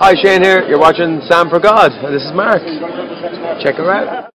Hi, Shane here. You're watching Sam for God, and this is Mark. Check her out.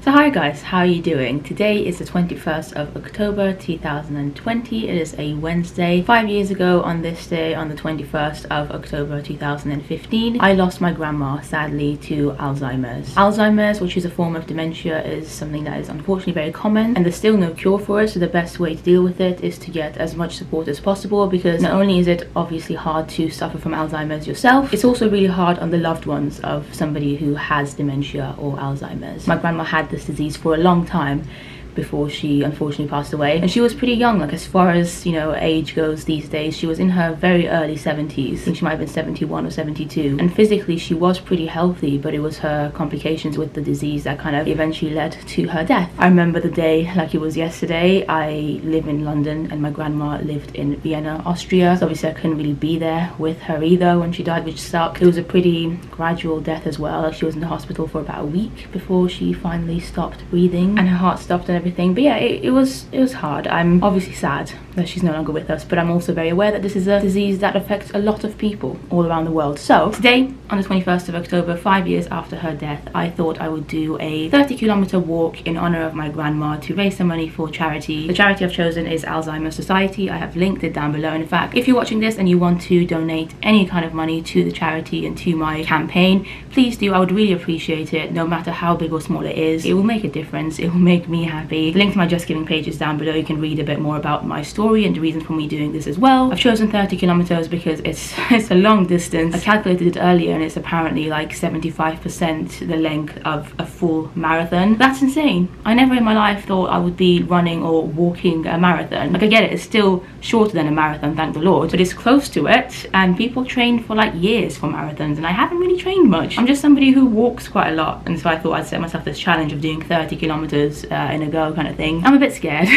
So hi guys, how are you doing? Today is the 21st of October 2020. It is a Wednesday. 5 years ago on this day, on the 21st of October 2015, I lost my grandma, sadly, to Alzheimer's. Alzheimer's, which is a form of dementia, is something that is unfortunately very common, and there's still no cure for it, so the best way to deal with it is to get as much support as possible, because not only is it obviously hard to suffer from Alzheimer's yourself, it's also really hard on the loved ones of somebody who has dementia or Alzheimer's. My grandma had this disease for a long time before she unfortunately passed away, and she was pretty young, like as far as, you know, age goes these days. She was in her very early 70s. I think she might have been 71 or 72, and physically she was pretty healthy, but it was her complications with the disease that kind of eventually led to her death. I remember the day like it was yesterday. I live in London and my grandma lived in Vienna, Austria, so obviously I couldn't really be there with her either when she died, which sucked. It was a pretty gradual death as well. She was in the hospital for about a week before she finally stopped breathing and her heart stopped and everything. But yeah, it was hard. I'm obviously sad that she's no longer with us, but I'm also very aware that this is a disease that affects a lot of people all around the world. So today, on the 21st of October, 5 years after her death, I thought I would do a 30-kilometer walk in honor of my grandma to raise some money for charity. The charity I've chosen is Alzheimer's Society. I have linked it down below. And in fact, if you're watching this and you want to donate any kind of money to the charity and to my campaign, please do. I would really appreciate it, no matter how big or small it is. It will make a difference. It will make me happy. The link to my Just Giving page is down below. You can read a bit more about my story and the reason for me doing this as well. I've chosen 30 kilometers because it's a long distance. I calculated it earlier and it's apparently like 75% the length of a full marathon. That's insane. I never in my life thought I would be running or walking a marathon. Like, I get it, it's still shorter than a marathon, thank the Lord, but it's close to it, and people train for like years for marathons, and I haven't really trained much. I'm just somebody who walks quite a lot, and so I thought I'd set myself this challenge of doing 30 kilometers in a go kind of thing. I'm a bit scared,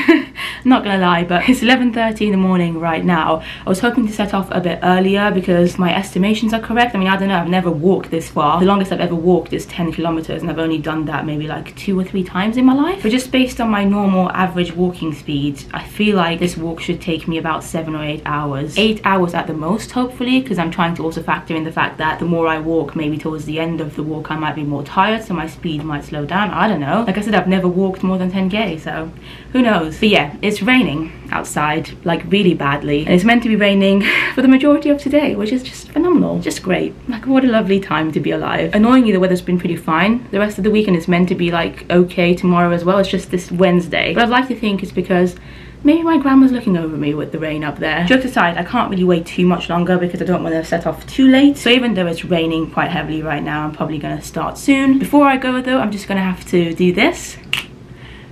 not gonna lie, but it's 11:30 in the morning right now. I was hoping to set off a bit earlier because my estimations are correct. I mean, I don't know, I've never walked this far. The longest I've ever walked is 10 kilometers, and I've only done that maybe like 2 or 3 times in my life. But just based on my normal average walking speed, I feel like this walk should take me about 7 or 8 hours. 8 hours at the most, hopefully, because I'm trying to also factor in the fact that the more I walk, maybe towards the end of the walk I might be more tired, so my speed might slow down. I don't know. Like I said, I've never walked more than 10k, so who knows. But yeah, it's raining outside, like really badly, and it's meant to be raining for the majority of today, which is just phenomenal, just great. Like, what a lovely time to be alive. Annoyingly, the weather's been pretty fine. The rest of the weekend is meant to be like okay tomorrow as well. It's just this Wednesday, but I'd like to think it's because maybe my grandma's looking over me with the rain up there. Jokes aside, I can't really wait too much longer because I don't want to set off too late. So even though it's raining quite heavily right now, I'm probably going to start soon. Before I go though, I'm just going to have to do this.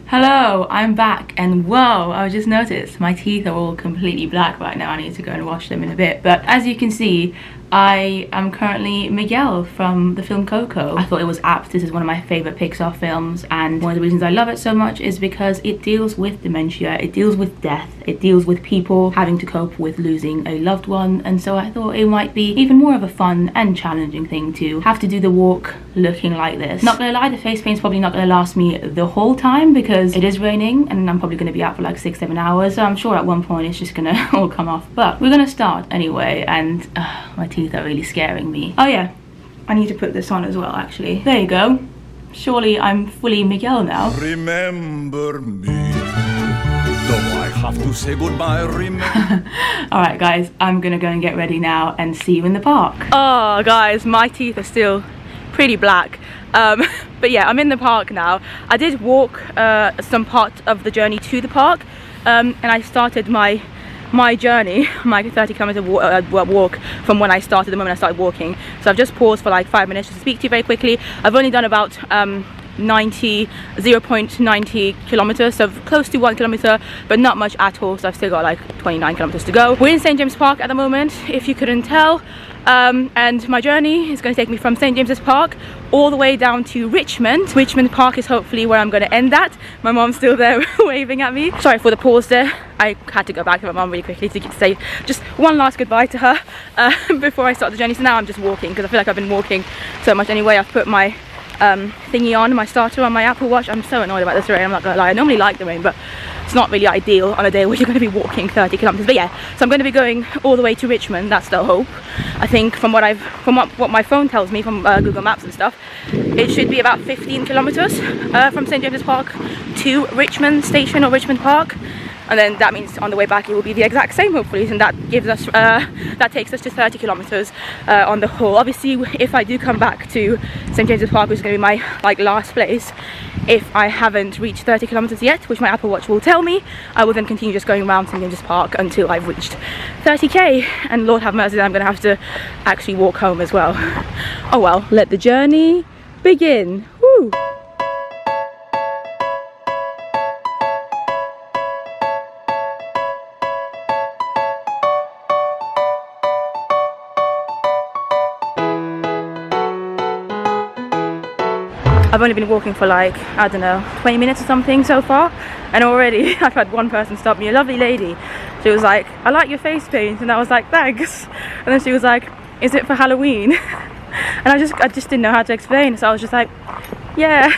Hello, I'm back, and whoa, I just noticed my teeth are all completely black right now. I need to go and wash them in a bit. But as you can see, I am currently Miguel from the film Coco. I thought it was apt. This is one of my favorite Pixar films, and one of the reasons I love it so much is because it deals with dementia, it deals with death, it deals with people having to cope with losing a loved one, and so I thought it might be even more of a fun and challenging thing to have to do the walk looking like this. Not gonna lie, the face paint's probably not gonna last me the whole time because it is raining and I'm probably gonna be out for like 6-7 hours, so I'm sure at one point it's just gonna all come off. But we're gonna start anyway, and my teeth are really scaring me. Oh yeah, I need to put this on as well, actually. There you go. Surely I'm fully Miguel now. Remember me, though I have to say goodbye. Alright guys, I'm gonna go and get ready now and see you in the park. Oh guys, my teeth are still pretty black. But yeah, I'm in the park now. I did walk some part of the journey to the park, and I started my journey, my 30-kilometer walk from when I started, the moment I started walking. So I've just paused for like 5 minutes just to speak to you very quickly. I've only done about 0.90 kilometers, so close to 1 kilometer, but not much at all. So I've still got like 29 kilometers to go. We're in St. James's Park at the moment, if you couldn't tell. And my journey is going to take me from St. James's Park all the way down to Richmond. Richmond Park is hopefully where I'm going to end at. My mom's still there waving at me. Sorry for the pause there. I had to go back to my mom really quickly to say just one last goodbye to her before I start the journey. So now I'm just walking because I feel like I've been walking so much anyway. I've put my thingy on, my starter on my Apple Watch. I'm so annoyed about this rain, I'm not gonna lie. I normally like the rain, but it's not really ideal on a day where you're going to be walking 30 kilometers. But yeah, so I'm going to be going all the way to Richmond. That's the hope. I think from what my phone tells me from Google Maps and stuff, it should be about 15 kilometers from St James's Park to Richmond Station or Richmond Park. And then that means on the way back it will be the exact same, hopefully, and that gives us that takes us to 30 kilometers on the whole. Obviously, if I do come back to St James's Park, which is going to be my last place, if I haven't reached 30 kilometers yet, which my Apple Watch will tell me, I will then continue just going around St James's Park until I've reached 30k, and Lord have mercy, I'm going to have to actually walk home as well. Oh well, let the journey begin. Woo! I've only been walking for like, I don't know, 20 minutes or something so far, and already I've had one person stop me, a lovely lady. She was like, I like your face paint, and I was like, thanks. And then she was like, is it for Halloween? And I just didn't know how to explain, so I was just like, yeah.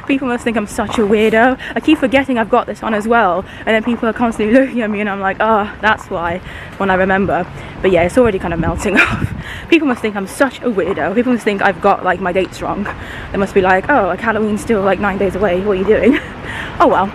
People must think I'm such a weirdo. I keep forgetting I've got this on as well, and then people are constantly looking at me and I'm like, oh, that's why, when I remember. But yeah, it's already kind of melting off. People must think I'm such a weirdo. People must think I've got like my dates wrong. They must be like, oh, like Halloween's still like 9 days away, what are you doing? Oh well.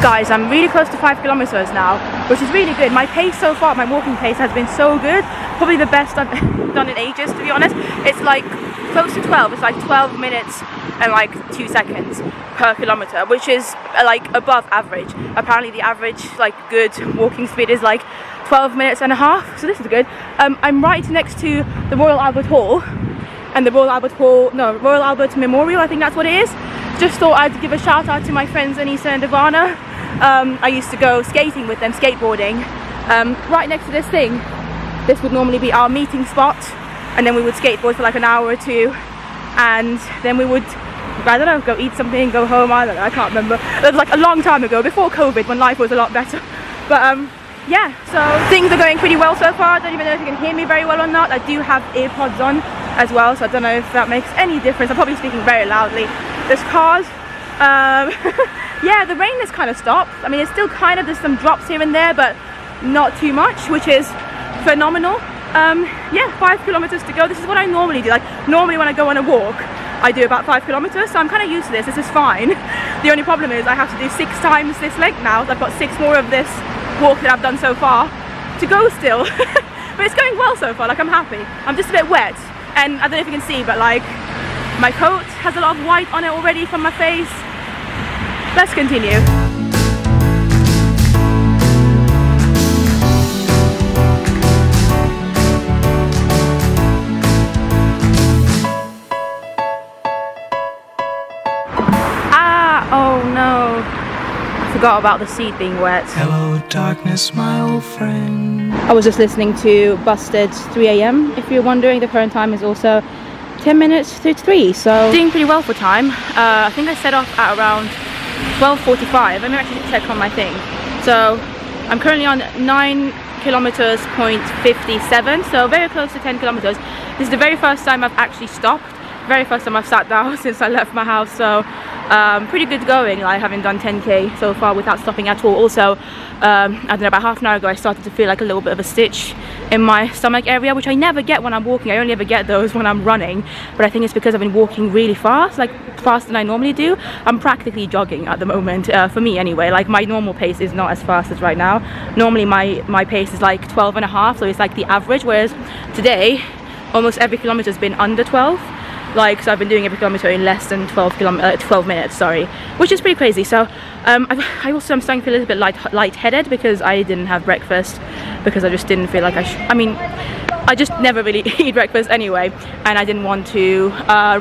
Guys, I'm really close to 5 kilometers now, which is really good. My pace so far, my walking pace has been so good. Probably the best I've done in ages, to be honest. It's like close to 12. It's like 12 minutes and like 2 seconds per kilometer, which is like above average. Apparently the average like good walking speed is like 12 minutes and a half, so this is good. I'm right next to the Royal Albert Hall, and the Royal Albert Memorial, I think that's what it is. Just thought I'd give a shout out to my friends Anissa and Ivana. I used to go skating with them, skateboarding. Right next to this thing, this would normally be our meeting spot, and then we would skateboard for like an hour or two, and then we would, I don't know, go eat something, go home, I don't know, I can't remember. It was like a long time ago, before COVID, when life was a lot better. But yeah, so things are going pretty well so far. I don't even know if you can hear me very well or not. I do have earpods on as well, so I don't know if that makes any difference. I'm probably speaking very loudly. There's cars. Yeah, the rain has kind of stopped. I mean, it's still kind of, there's some drops here and there, but not too much, which is phenomenal. Yeah, 5 kilometers to go. This is what I normally do. Like, normally when I go on a walk, I do about 5 kilometers, so I'm kind of used to this. This is fine. The only problem is I have to do 6 times this length now. So I've got 6 more of this walk that I've done so far to go still. But it's going well so far, like I'm happy. I'm just a bit wet, and I don't know if you can see, but like my coat has a lot of white on it already from my face. Let's continue. Oh no, I forgot about the seat being wet. Hello darkness, my old friend. I was just listening to Busted 3 AM. If you're wondering, the current time is also 10 minutes to 3, so doing pretty well for time. I think I set off at around 12:45. Let me actually check on my thing. So I'm currently on 9 kilometers, 0.57, so very close to 10 kilometers. This is the very first time I've actually stopped. Very first time I've sat down since I left my house, so pretty good going. I haven't done 10k so far without stopping at all. Also, I don't know, about half an hour ago I started to feel like a little bit of a stitch in my stomach area, which I never get when I'm walking. I only ever get those when I'm running, but I think it's because I've been walking really fast, like faster than I normally do. I'm practically jogging at the moment, for me anyway. Like my normal pace is not as fast as right now. Normally my pace is like 12.5, so it's like the average, whereas today almost every kilometer has been under 12. Like, so I've been doing every kilometer in less than 12 minutes, sorry, which is pretty crazy. So I also am starting to feel a little bit lightheaded because I didn't have breakfast, because I just didn't feel like I mean, I just never really eat breakfast anyway, and I didn't want to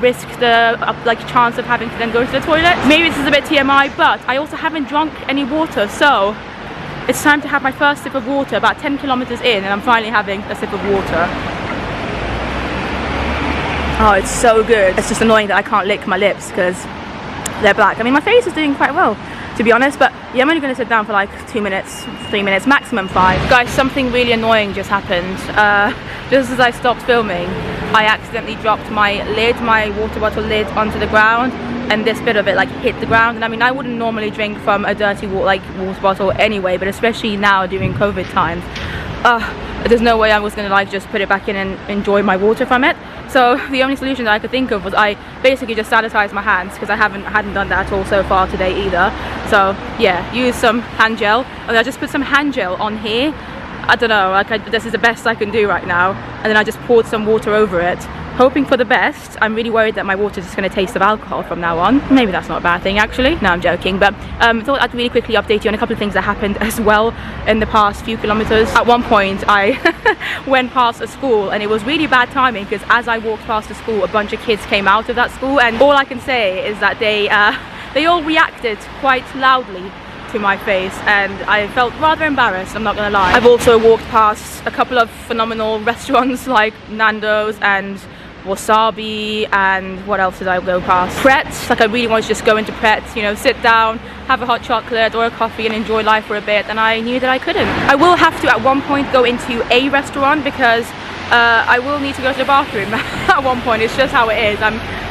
risk the like chance of having to then go to the toilet. Maybe this is a bit TMI, but I also haven't drunk any water, so it's time to have my first sip of water. About 10 kilometers in, and I'm finally having a sip of water. Oh, it's so good. It's just annoying that I can't lick my lips because they're black. I mean, my face is doing quite well, to be honest, but yeah, I'm only going to sit down for like 2 minutes, 3 minutes, maximum 5. Guys, something really annoying just happened. Just as I stopped filming, I accidentally dropped my water bottle lid onto the ground, and this bit of it like hit the ground. And I mean, I wouldn't normally drink from a dirty water bottle anyway, but especially now during COVID times, there's no way I was gonna like just put it back in and enjoy my water from it. So the only solution that I could think of was I basically just sanitized my hands, because I hadn't done that at all so far today either. So yeah, use some hand gel, and I just put some hand gel on here. I don't know, like this is the best I can do right now. And then I just poured some water over it, hoping for the best. I'm really worried that my water is just going to taste of alcohol from now on. Maybe that's not a bad thing actually. No, I'm joking. But thought I'd really quickly update you on a couple of things that happened as well in the past few kilometers. At one point I went past a school, and it was really bad timing, because as I walked past the school, a bunch of kids came out of that school, and all I can say is that they all reacted quite loudly to my face, and I felt rather embarrassed, I'm not gonna lie. I've also walked past a couple of phenomenal restaurants like Nando's and Wasabi, and what else did I go past? Pret. Like I really wanted to just go into Pret, you know, sit down, have a hot chocolate or a coffee and enjoy life for a bit, and I knew that I couldn't. I will have to at one point go into a restaurant, because I will need to go to the bathroom at one point. It's just how it is.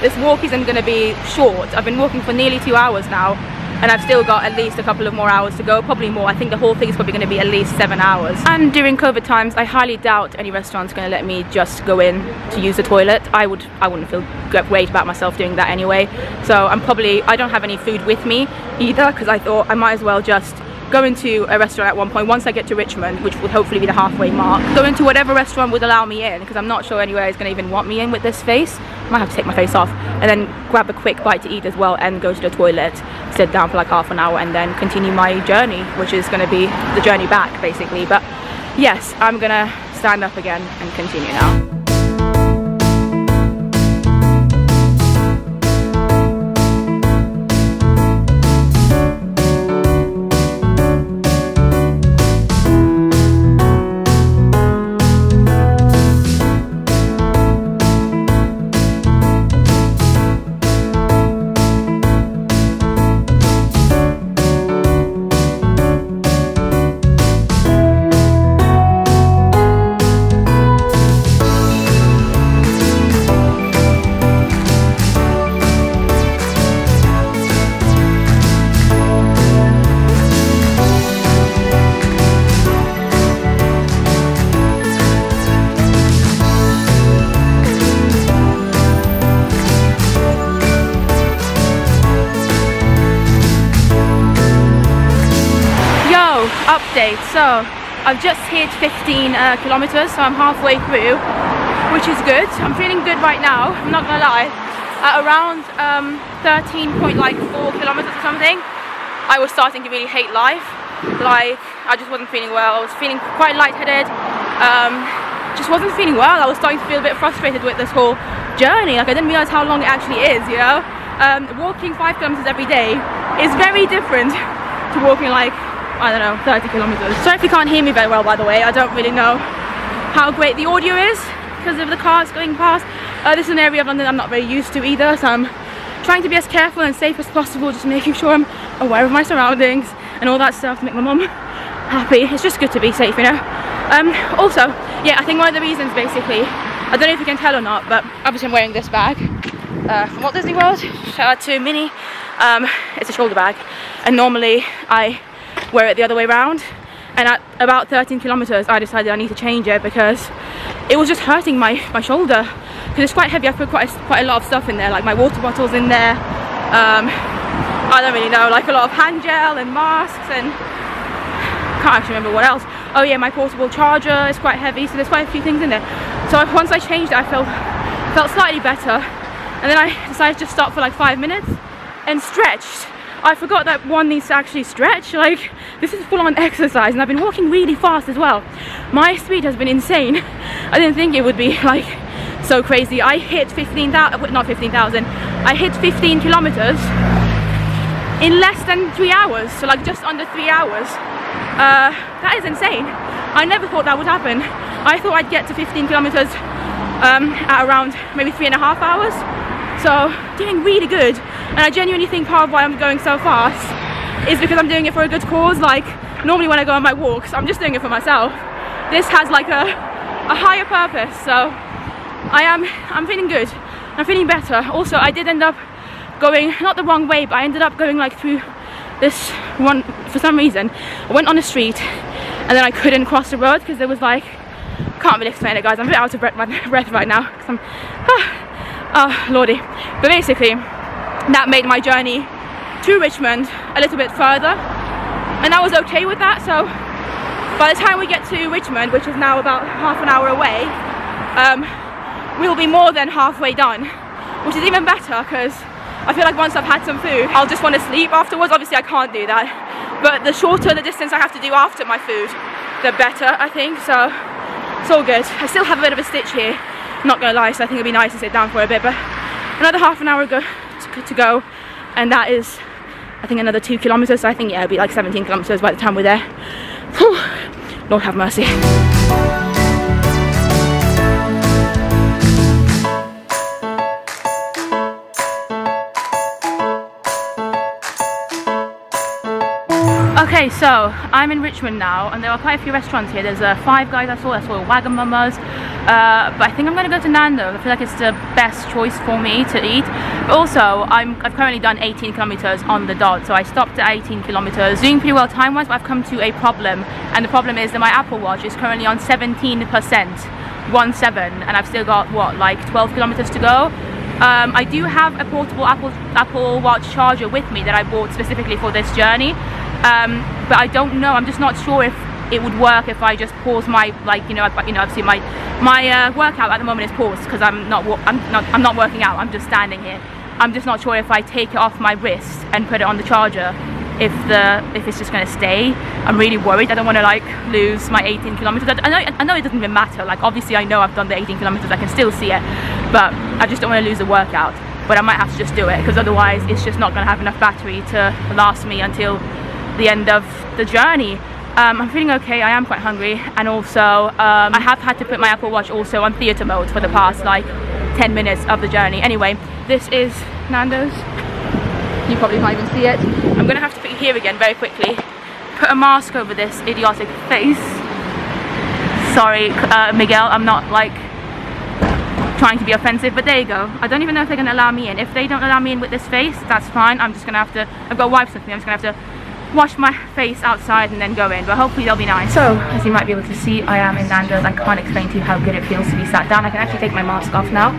This walk isn't going to be short. I've been walking for nearly 2 hours now, and I've still got at least a couple of more hours to go, probably more. I think the whole thing is probably going to be at least 7 hours. And during COVID times, I highly doubt any restaurant's going to let me just go in to use the toilet. I wouldn't feel great about myself doing that anyway. So I don't have any food with me either, because I thought I might as well just go into a restaurant at one point once I get to Richmond, which would hopefully be the halfway mark. Go into whatever restaurant would allow me in, because I'm not sure anywhere is going to even want me in with this face. I might have to take my face off, and then grab a quick bite to eat as well, and go to the toilet, sit down for like half an hour, and then continue my journey, which is going to be the journey back basically. But yes, I'm gonna stand up again and continue now. Update. So I've just hit 15 kilometers, so I'm halfway through, which is good. I'm feeling good right now, I'm not gonna lie. At around 13.4 kilometers or something, I was starting to really hate life. Like, I just wasn't feeling well. I was feeling quite lightheaded, just wasn't feeling well. I was starting to feel a bit frustrated with this whole journey. Like, I didn't realize how long it actually is, you know. Walking 5 kilometers every day is very different to walking like, I don't know, 30 kilometers. Sorry if you can't hear me very well, by the way. I don't really know how great the audio is because of the cars going past. This is an area of London I'm not very used to either, so I'm trying to be as careful and safe as possible, just making sure I'm aware of my surroundings and all that stuff to make my mum happy. It's just good to be safe, you know. Also, yeah, I think one of the reasons basically, I don't know if you can tell or not, but obviously I'm wearing this bag from Walt Disney World. Shout out to Minnie. It's a shoulder bag, and normally I wear it the other way around, and at about 13 kilometers I decided I need to change it because it was just hurting my shoulder, because it's quite heavy. I put quite a lot of stuff in there, like my water bottles in there, I don't really know, like a lot of hand gel and masks, and can't actually remember what else. Oh yeah, my portable charger is quite heavy, so there's quite a few things in there. So once I changed it, I felt slightly better, and then I decided to just stop for like 5 minutes and stretched. I forgot that one needs to actually stretch. Like, this is full-on exercise, and I've been walking really fast as well. My speed has been insane. I didn't think it would be like so crazy. I hit 15,000, not 15,000, I hit 15 kilometers in less than 3 hours, so like just under 3 hours. That is insane. I never thought that would happen. I thought I'd get to 15 kilometers at around maybe 3.5 hours, So doing really good, and I genuinely think part of why I'm going so fast is because I'm doing it for a good cause. Like normally when I go on my walks, I'm just doing it for myself. This has like a higher purpose, so I'm feeling good. I'm feeling better. Also, I did end up going not the wrong way, but I ended up going like through this one for some reason. I went on the street and then I couldn't cross the road because there was like, can't really explain it, guys. I'm a bit out of breath right now because I'm oh lordy. But basically that made my journey to Richmond a little bit further, and I was okay with that. So by the time we get to Richmond, which is now about half an hour away, we'll be more than halfway done, which is even better because I feel like once I've had some food, I'll just want to sleep afterwards. Obviously I can't do that, but the shorter the distance I have to do after my food, the better, I think. So it's all good. I still have a bit of a stitch here, I'm not gonna lie, so I think it'd be nice to sit down for a bit, but another half an hour to go, and that is I think another 2 kilometers. So I think, yeah, it'll be like 17 kilometers by the time we're there. Whew. Lord have mercy. Okay, so I'm in Richmond now, and there are quite a few restaurants here. There's Five Guys I saw Wagamama's, but I think I'm going to go to Nando's. I feel like it's the best choice for me to eat. But also, I've currently done 18 kilometers on the dot, so I stopped at 18 kilometers, doing pretty well time-wise, but I've come to a problem, and the problem is that my Apple Watch is currently on 17%, 1.7, and I've still got, what, like 12 kilometers to go. I do have a portable Apple Watch charger with me that I bought specifically for this journey. But I don't know, I'm just not sure if it would work if I just pause my, like, obviously my workout at the moment is paused because I'm not working out, I'm just standing here. I'm just not sure if I take it off my wrist and put it on the charger, if it's just gonna stay. I'm really worried. I don't want to like lose my 18 kilometers. I know it doesn't even matter, like obviously I know I've done the 18 kilometers, I can still see it, but I just don't want to lose the workout. But I might have to just do it because otherwise it's just not gonna have enough battery to last me until the end of the journey. I'm feeling okay, I am quite hungry, and also I have had to put my Apple Watch also on theatre mode for the past like 10 minutes of the journey. Anyway, this is Nando's. You probably can't even see it. I'm gonna have to put it here again very quickly. Put a mask over this idiotic face. Sorry, Miguel, I'm not like trying to be offensive, but there you go. I don't even know if they're gonna allow me in. If they don't allow me in with this face, that's fine. I'm just gonna have to, I've got wipes with me, I'm just gonna have to wash my face outside and then go in, but hopefully they'll be nice. So as you might be able to see, I am in Nando's. I can't explain to you how good it feels to be sat down. I can actually take my mask off now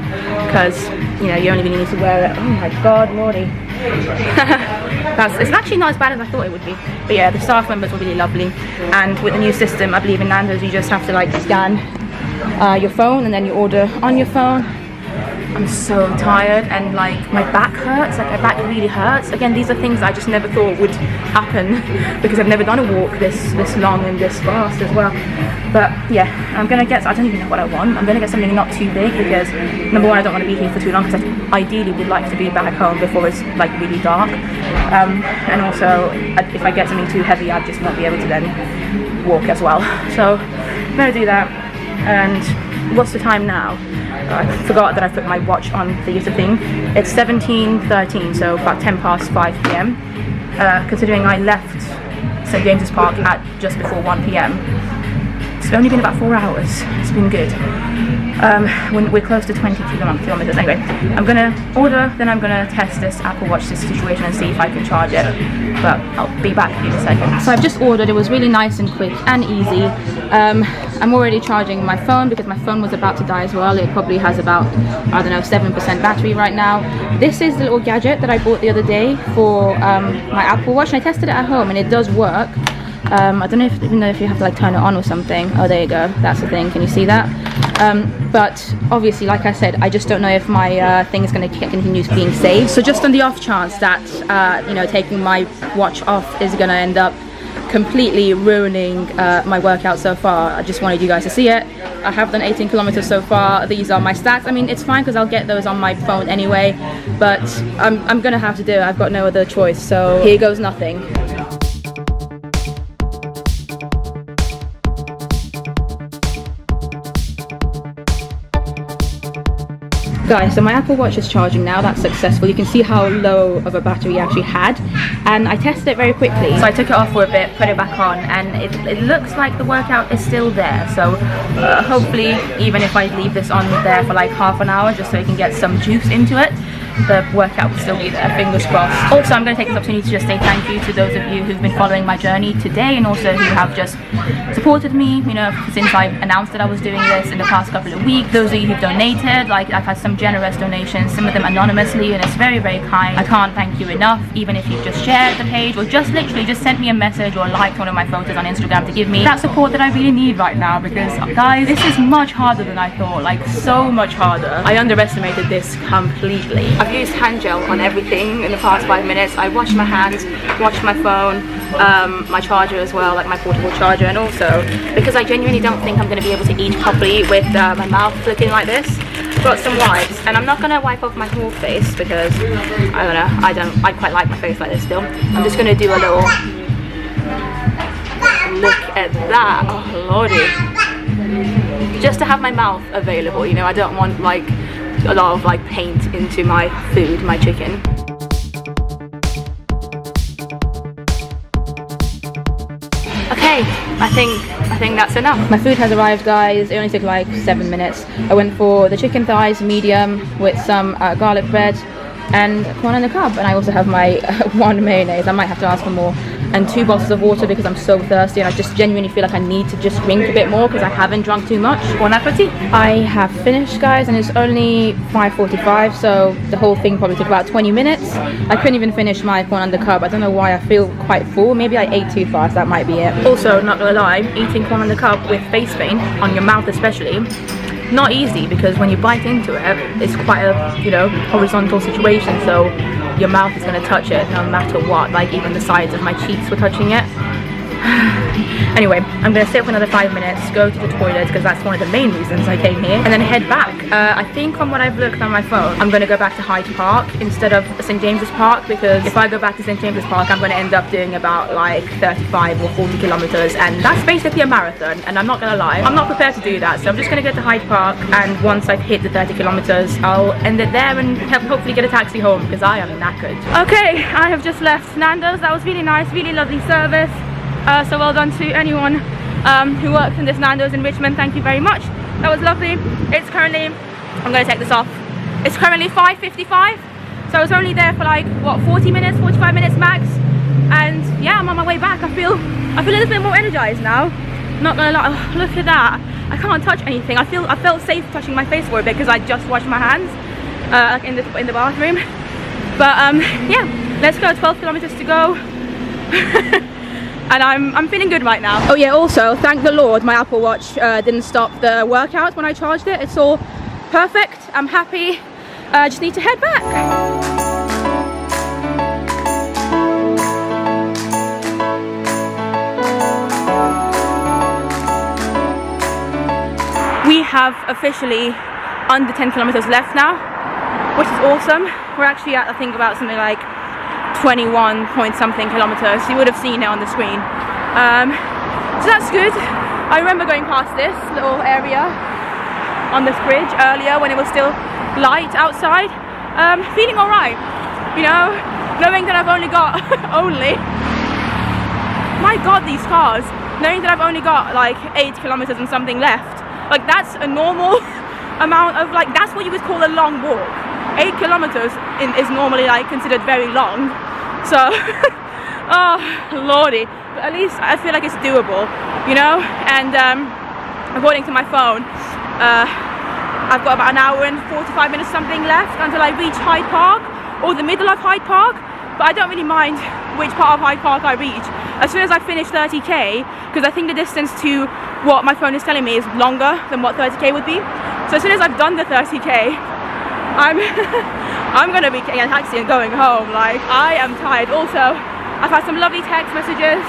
because, you know, you only really need to wear it. Oh my god, Lordy. It's actually not as bad as I thought it would be, but yeah, the staff members were really lovely, and with the new system I believe in Nando's you just have to like scan your phone and then you order on your phone. I'm so tired and like my back hurts, like my back really hurts. Again, these are things I just never thought would happen because I've never done a walk this long and this fast as well. But yeah, I'm gonna get, I don't even know what I want. I'm gonna get something not too big because number one, I don't want to be here for too long because I ideally would like to be back home before it's like really dark. And also if I get something too heavy, I just won't be able to then walk as well. So I'm gonna do that. And what's the time now? I forgot that I put my watch on the user thing. It's 17:13, so about 10 past 5 p.m. Considering I left St James's Park at just before 1 p.m. It's only been about 4 hours. It's been good. When we're close to 20 kilometers. Anyway, I'm gonna order, then I'm gonna test this Apple Watch situation and see if I can charge it. But I'll be back in a second. So I've just ordered. It was really nice and quick and easy. I'm already charging my phone because my phone was about to die as well. It probably has about, I don't know, 7% battery right now. This is the little gadget that I bought the other day for my Apple Watch, and I tested it at home and it does work. I don't know even know if you have to like turn it on or something. Oh, there you go, that's the thing. Can you see that? But obviously, like I said, I just don't know if my thing is going to continue being saved. So just on the off chance that you know, taking my watch off is going to end up completely ruining my workout so far, I just wanted you guys to see it. I have done 18 kilometers so far. These are my stats. I mean, it's fine because I'll get those on my phone anyway, but I'm gonna have to do it. I've got no other choice, so here goes nothing. Guys, so my Apple Watch is charging now. That's successful. You can see how low of a battery I actually had, and I tested it very quickly. So I took it off for a bit, put it back on, and it looks like the workout is still there. So hopefully, even if I leave this on there for like half an hour just so you can get some juice into it, the workout will still be there, fingers crossed. Also, I'm going to take this opportunity to just say thank you to those of you who've been following my journey today, and also who have just supported me, you know, since I announced that I was doing this in the past couple of weeks. Those of you who've donated, like I've had some generous donations, some of them anonymously, and it's very, very kind. I can't thank you enough, even if you've just shared the page or just literally just sent me a message or liked one of my photos on Instagram to give me that support that I really need right now, because guys, this is much harder than I thought, like so much harder. I underestimated this completely. I've used hand gel on everything in the past 5 minutes. I washed my hands, washed my phone, my charger as well, like my portable charger, and also because I genuinely don't think I'm going to be able to eat properly with my mouth looking like this, got some wipes, and I'm not going to wipe off my whole face because I don't know, I quite like my face like this still. I'm just going to do a little look at that. Oh lordy, just to have my mouth available, you know. I don't want like a lot of like paint into my food, my chicken. Okay, I think that's enough. My food has arrived, guys. It only took like 7 minutes. I went for the chicken thighs medium with some garlic bread and corn on the cob, and I also have my one mayonnaise. I might have to ask for more, and 2 bottles of water because I'm so thirsty, and I just genuinely feel like I need to just drink a bit more because I haven't drunk too much. Bon appetit. I have finished, guys, and it's only 5:45, so the whole thing probably took about 20 minutes. I couldn't even finish my corn on the cob. I don't know why, I feel quite full. Maybe I ate too fast, that might be it. Also, not gonna lie, eating corn on the cob with face paint on your mouth especially, not easy, because when you bite into it, it's quite a, you know, horizontal situation, so your mouth is going to touch it no matter what. Like even the sides of my cheeks were touching it. Anyway, I'm going to sit for another 5 minutes, go to the toilet because that's one of the main reasons I came here, and then head back. I think from what I've looked on my phone, I'm going to go back to Hyde Park instead of St James's Park, because if I go back to St James's Park, I'm going to end up doing about like 35 or 40 kilometers, and that's basically a marathon, and I'm not going to lie, I'm not prepared to do that. So I'm just going to get to Hyde Park, and once I've hit the 30 kilometers, I'll end it there and hopefully get a taxi home because I am knackered. Okay, I have just left Nando's. That was really nice, really lovely service. So well done to anyone who works in this Nando's in Richmond. Thank you very much. That was lovely. It's currently, I'm going to take this off. It's currently 5:55. So I was only there for like, what, 40 minutes, 45 minutes max. And yeah, I'm on my way back. I feel a little bit more energized now. Not gonna lie. Oh, look at that. I can't touch anything. I felt safe touching my face for a bit because I just washed my hands like in the bathroom. But yeah, let's go. 12 kilometers to go. And I'm feeling good right now. Oh yeah, also thank the Lord my Apple Watch didn't stop the workout when I charged it. It's all perfect. I'm happy. I just need to head back. We have officially under 10 kilometers left now, which is awesome. We're actually at, I think, about something like 21 point something kilometers. You would have seen it on the screen. So that's good. I remember going past this little area on this bridge earlier when it was still light outside. Feeling alright, you know, knowing that I've only got my god, these cars, knowing that I've only got like 8 kilometers and something left. Like that's a normal amount of, like, that's what you would call a long walk. 8 kilometers is normally like considered very long. So oh lordy, but at least I feel like it's doable, you know. And according to my phone, I've got about an hour and 45 minutes something left until I reach Hyde Park, or the middle of Hyde Park. But I don't really mind which part of Hyde Park I reach as soon as I finish 30k, because I think the distance to what my phone is telling me is longer than what 30k would be. So as soon as I've done the 30k, I'm gonna be getting a taxi and going home. Like, I am tired. Also, I've had some lovely text messages,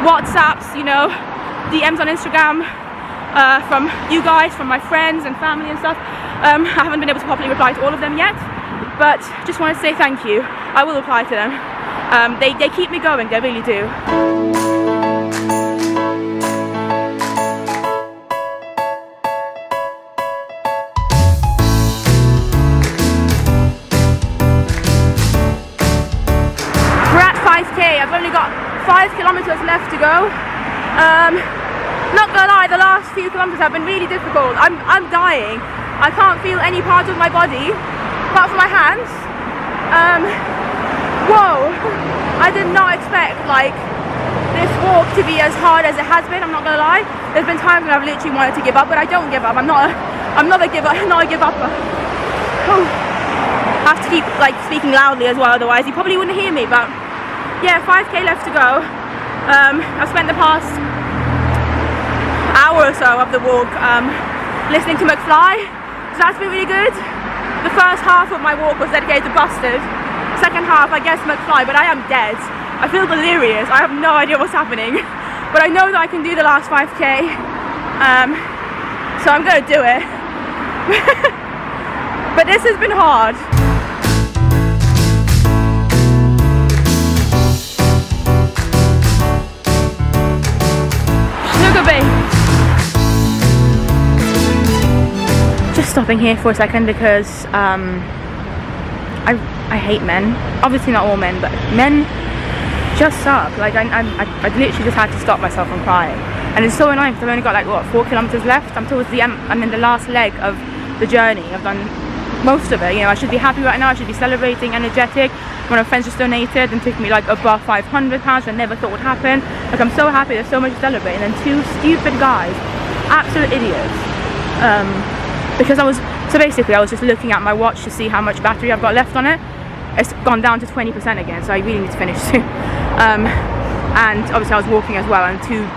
WhatsApps, you know, DMs on Instagram from you guys, from my friends and family and stuff. I haven't been able to properly reply to all of them yet, but just wanted to say thank you. I will reply to them. They keep me going, they really do. left to go. Not gonna lie, the last few kilometers have been really difficult. I'm dying. I can't feel any part of my body apart from my hands. Whoa, I did not expect like this walk to be as hard as it has been. I'm not gonna lie. There's been times when I've literally wanted to give up, but I don't give up. I'm not a give upper. Oh. I have to keep like speaking loudly as well, otherwise you probably wouldn't hear me. But yeah, 5k left to go. I've spent the past hour or so of the walk listening to McFly, so that's been really good. The first half of my walk was dedicated to Busted. Second half, I guess, McFly, but I am dead. I feel delirious. I have no idea what's happening, but I know that I can do the last 5k, so I'm gonna do it. But this has been hard. Sugar babe. Just stopping here for a second because I hate men. Obviously not all men, but men just suck. Like I literally just had to stop myself from crying, and it's so annoying because I've only got like what 4 kilometers left. I'm towards the end. I'm in the last leg of the journey. I've done most of it. You know, I should be happy right now. I should be celebrating, energetic. One of my friends just donated and took me like above £500, which I never thought would happen. Like I'm so happy. There's so much to celebrate, and then 2 stupid guys, absolute idiots. Because I was just looking at my watch to see how much battery I've got left on it. It's gone down to 20% again, so I really need to finish soon. And obviously I was walking as well, and 2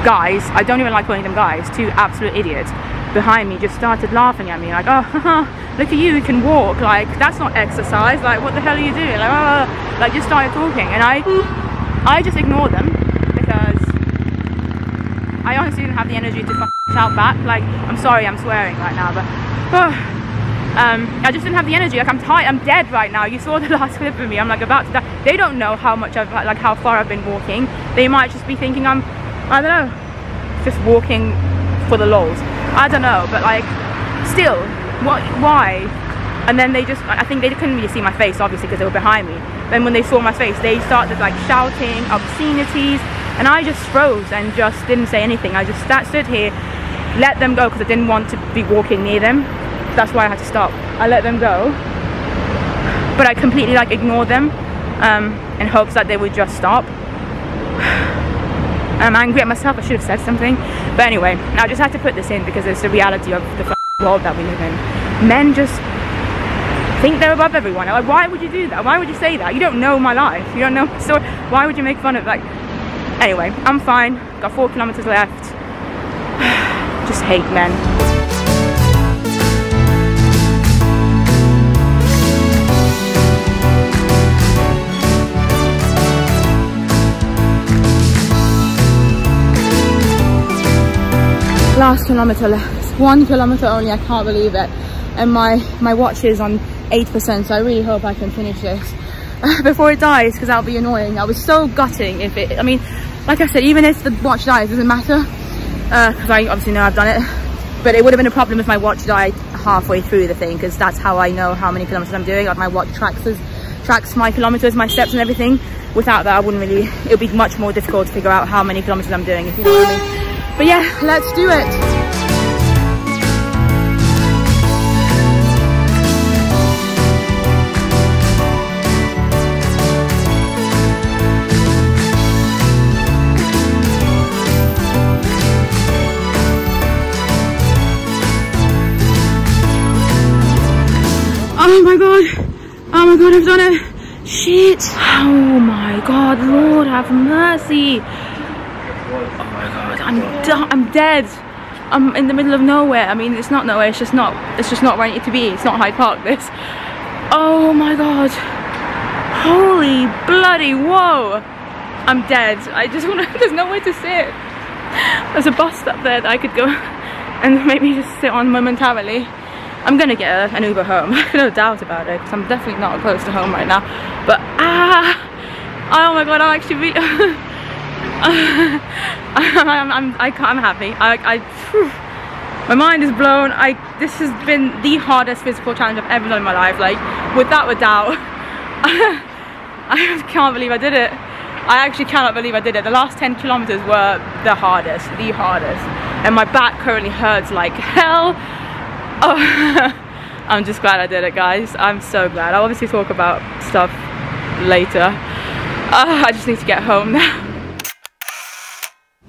guys, I don't even like calling them guys, 2 absolute idiots behind me just started laughing at me like, oh, look at you can walk, like that's not exercise, like what the hell are you doing, like just started talking, and I just ignored them because I honestly didn't have the energy to shout back. Like, I'm sorry, I'm swearing right now, but I just didn't have the energy. Like, I'm tired, I'm dead right now. You saw the last clip of me, I'm like about to die. They don't know how much I've, like how far I've been walking. They might just be thinking I'm, I don't know, just walking for the lols. I don't know, but like, still, why? And then they just, I think they couldn't really see my face, obviously, because they were behind me. Then when they saw my face, they started like shouting obscenities, and I just froze and just didn't say anything. I just stood here, let them go, because I didn't want to be walking near them. That's why I had to stop. I let them go, but I completely like ignored them in hopes that they would just stop. I'm angry at myself. I should have said something, but anyway, I just had to put this in because it's the reality of the world that we live in. Men just think they're above everyone. Like, why would you do that? Why would you say that? You don't know my life. You don't know my story. Why would you make fun of, like, anyway, I'm fine. Got 4 kilometers left. Just hate men. Last kilometer left, 1 kilometer only. I can't believe it, and my watch is on 8%, so I really hope I can finish this before it dies, because that'll be annoying. I was so gutting if it, I mean, like I said, even if the watch dies, it doesn't matter, because I obviously know I've done it, but it would have been a problem if my watch died halfway through the thing, because that's how I know how many kilometers I'm doing. Like, my watch tracks my kilometers, my steps and everything. Without that, I wouldn't really, it would be much more difficult to figure out how many kilometers I'm doing, if you know what I mean. But yeah, let's do it. Oh my god, I've done it. Shit. Oh my god, Lord have mercy. I'm dead. I'm in the middle of nowhere. I mean, it's not nowhere, it's just not where I need to be. It's not Hyde Park, this. Oh my god. Holy bloody whoa. I'm dead. I just want to, there's nowhere to sit. There's a bus up there that I could go and maybe just sit on momentarily. I'm gonna get an Uber home, no doubt about it, because I'm definitely not close to home right now. But oh my god, I'm actually really I'm happy. My mind is blown. This has been the hardest physical challenge I've ever done in my life, like without a doubt. I can't believe I did it. I actually cannot believe I did it. The last 10 kilometers were the hardest, and my back currently hurts like hell. Oh, I'm just glad I did it, guys. I'm so glad. I'll obviously talk about stuff later. I just need to get home now.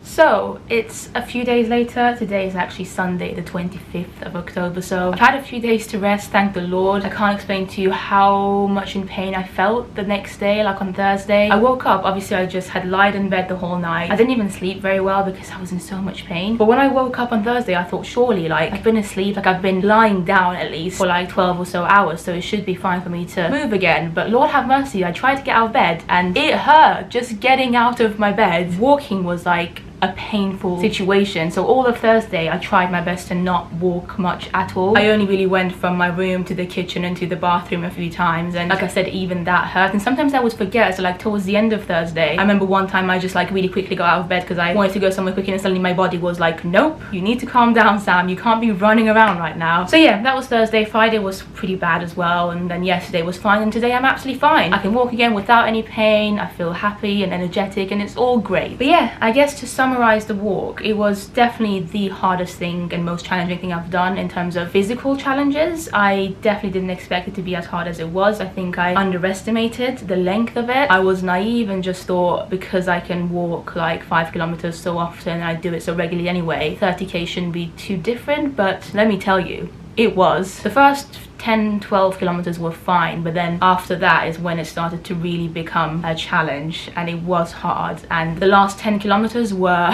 So it's a few days later. Today is actually Sunday the 25th of October, so I've had a few days to rest, thank the Lord. I can't explain to you how much in pain I felt the next day, like on Thursday. I woke up, obviously I just had lied in bed the whole night. I didn't even sleep very well because I was in so much pain. But when I woke up on Thursday, I thought surely, like, I've been asleep, like I've been lying down at least for like 12 or so hours, so it should be fine for me to move again. But Lord have mercy, I tried to get out of bed and it hurt just getting out of my bed. Walking was like a painful situation, so all of Thursday I tried my best to not walk much at all. I only really went from my room to the kitchen and to the bathroom a few times, and like I said, even that hurt. And sometimes I would forget, so like towards the end of Thursday, I remember one time I just like really quickly got out of bed because I wanted to go somewhere quickly, and suddenly my body was like, nope, you need to calm down, Sam, you can't be running around right now. So yeah, that was Thursday. Friday was pretty bad as well, and then yesterday was fine, and today I'm absolutely fine. I can walk again without any pain. I feel happy and energetic, and it's all great. But yeah, I guess to summarize the walk, it was definitely the hardest thing and most challenging thing I've done in terms of physical challenges. I definitely didn't expect it to be as hard as it was. I think I underestimated the length of it. I was naive and just thought because I can walk like 5 kilometers so often, I do it so regularly anyway, 30k shouldn't be too different. But let me tell you, it was. The first 10-12 kilometers were fine, but then after that is when it started to really become a challenge, and it was hard. And the last 10 kilometers were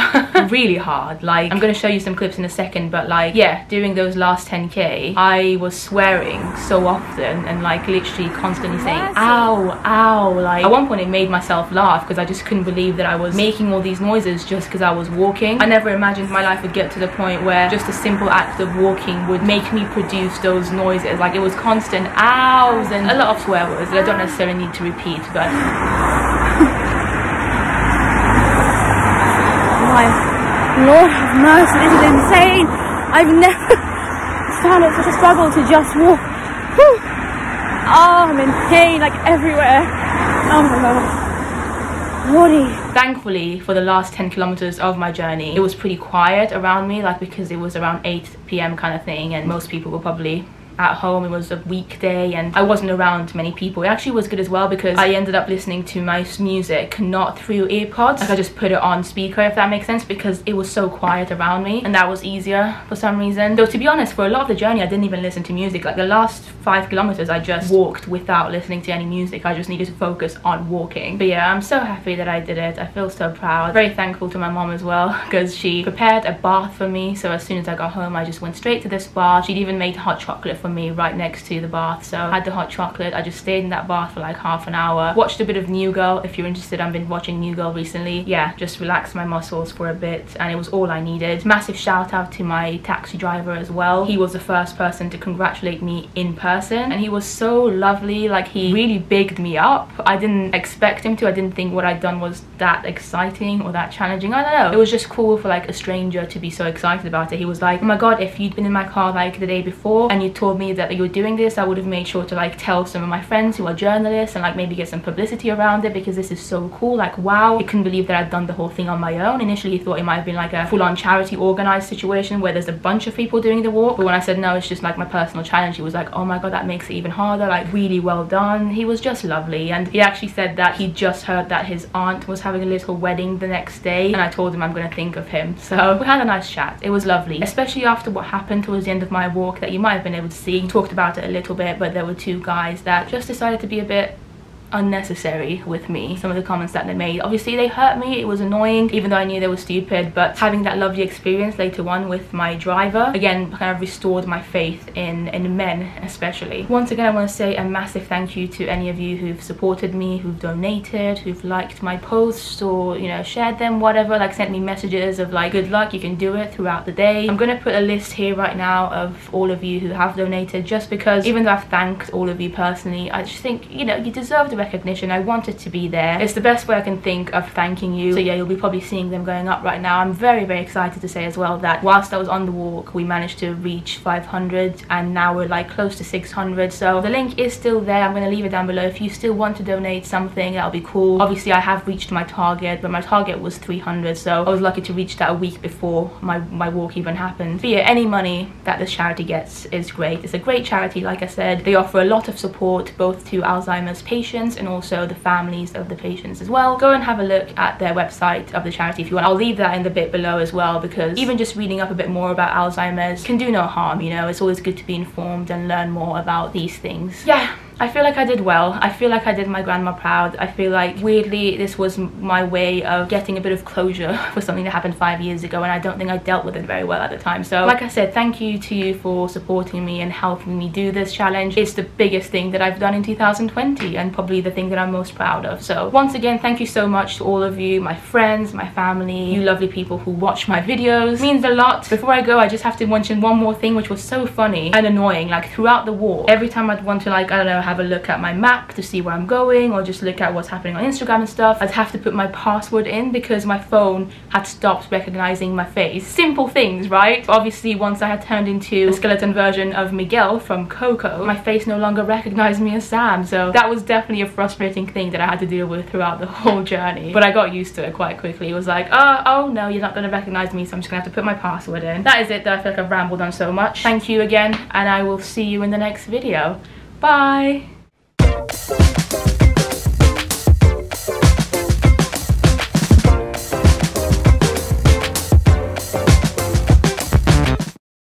really hard. Like, I'm gonna show you some clips in a second, but like, yeah, during those last 10k I was swearing so often and like literally constantly saying ow, ow. Like at one point it made myself laugh because I just couldn't believe that I was making all these noises just because I was walking. I never imagined my life would get to the point where just a simple act of walking would make me produce those noises. Like, it was constant ows and a lot of swear words that I don't necessarily need to repeat, but my Lord have mercy, this is insane. I've never found it such a struggle to just walk. Whew. Oh, I'm in pain like everywhere. Oh my God. Lordy. Thankfully, for the last 10 kilometers of my journey, it was pretty quiet around me, like because it was around 8 p.m. kind of thing, and most people were probably at home. It was a weekday and I wasn't around many people. It actually was good as well because I ended up listening to my music not through earpods. Like, I just put it on speaker, if that makes sense, because it was so quiet around me, and that was easier for some reason. Though to be honest, for a lot of the journey I didn't even listen to music. Like the last 5 kilometers I just walked without listening to any music. I just needed to focus on walking. But yeah, I'm so happy that I did it. I feel so proud. Very thankful to my mom as well because she prepared a bath for me. So as soon as I got home I just went straight to this bath. She'd even made hot chocolate for me right next to the bath, so I had the hot chocolate. I just stayed in that bath for like half an hour, watched a bit of New Girl. If you're interested, I've been watching New Girl recently. Yeah, just relaxed my muscles for a bit, and it was all I needed. Massive shout out to my taxi driver as well. He was the first person to congratulate me in person, and he was so lovely. Like, he really bigged me up. I didn't expect him to. I didn't think what I'd done was that exciting or that challenging. I don't know, it was just cool for like a stranger to be so excited about it. He was like, oh my God, if you'd been in my car like the day before and you told me that you were doing this, I would have made sure to like tell some of my friends who are journalists and like maybe get some publicity around it, because this is so cool. Like, wow. I couldn't believe that I'd done the whole thing on my own. Initially he thought it might have been like a full-on charity organized situation where there's a bunch of people doing the walk, but when I said no, it's just like my personal challenge, he was like, oh my God, that makes it even harder. Like, really well done. He was just lovely, and he actually said that he just heard that his aunt was having a little wedding the next day, and I told him I'm gonna think of him. So we had a nice chat. It was lovely, especially after what happened towards the end of my walk that you might have been able to see. He talked about it a little bit, but there were 2 guys that just decided to be a bit unnecessary with me. Some of the comments that they made, obviously they hurt me. It was annoying, even though I knew they were stupid, but having that lovely experience later on with my driver again kind of restored my faith in men especially. Once again, I want to say a massive thank you to any of you who've supported me, who've donated, who've liked my posts, or, you know, shared them, whatever, like sent me messages of like, good luck, you can do it, throughout the day. I'm gonna put a list here right now of all of you who have donated, just because even though I've thanked all of you personally, I just think, you know, you deserve the recognition. I want it to be there. It's the best way I can think of thanking you. So yeah, you'll be probably seeing them going up right now. I'm very, very excited to say as well that whilst I was on the walk, we managed to reach 500 and now we're like close to 600. So the link is still there. I'm going to leave it down below if you still want to donate something. That'll be cool. Obviously I have reached my target, but my target was 300, so I was lucky to reach that a week before my walk even happened. But yeah, any money that this charity gets is great. It's a great charity. Like I said, they offer a lot of support both to Alzheimer's patients and also the families of the patients as well. Go and have a look at their website of the charity if you want. I'll leave that in the bit below as well, because even just reading up a bit more about Alzheimer's can do no harm, you know. It's always good to be informed and learn more about these things. Yeah, I feel like I did well. I feel like I did my grandma proud. I feel like weirdly this was my way of getting a bit of closure for something that happened 5 years ago, and I don't think I dealt with it very well at the time. So like I said, thank you to you for supporting me and helping me do this challenge. It's the biggest thing that I've done in 2020 and probably the thing that I'm most proud of. So once again, thank you so much to all of you, my friends, my family, you lovely people who watch my videos. It means a lot. Before I go, I just have to mention one more thing which was so funny and annoying. Like throughout the walk, every time I'd want to, like, I don't know, have a look at my map to see where I'm going or just look at what's happening on Instagram and stuff, I'd have to put my password in because my phone had stopped recognizing my face. Simple things, right? But obviously once I had turned into a skeleton version of Miguel from Coco, my face no longer recognized me as Sam. So that was definitely a frustrating thing that I had to deal with throughout the whole journey, but I got used to it quite quickly. It was like, oh no, you're not going to recognize me, so I'm just gonna have to put my password in. That is it though. I feel like I've rambled on so much. Thank you again, and I will see you in the next video. Bye.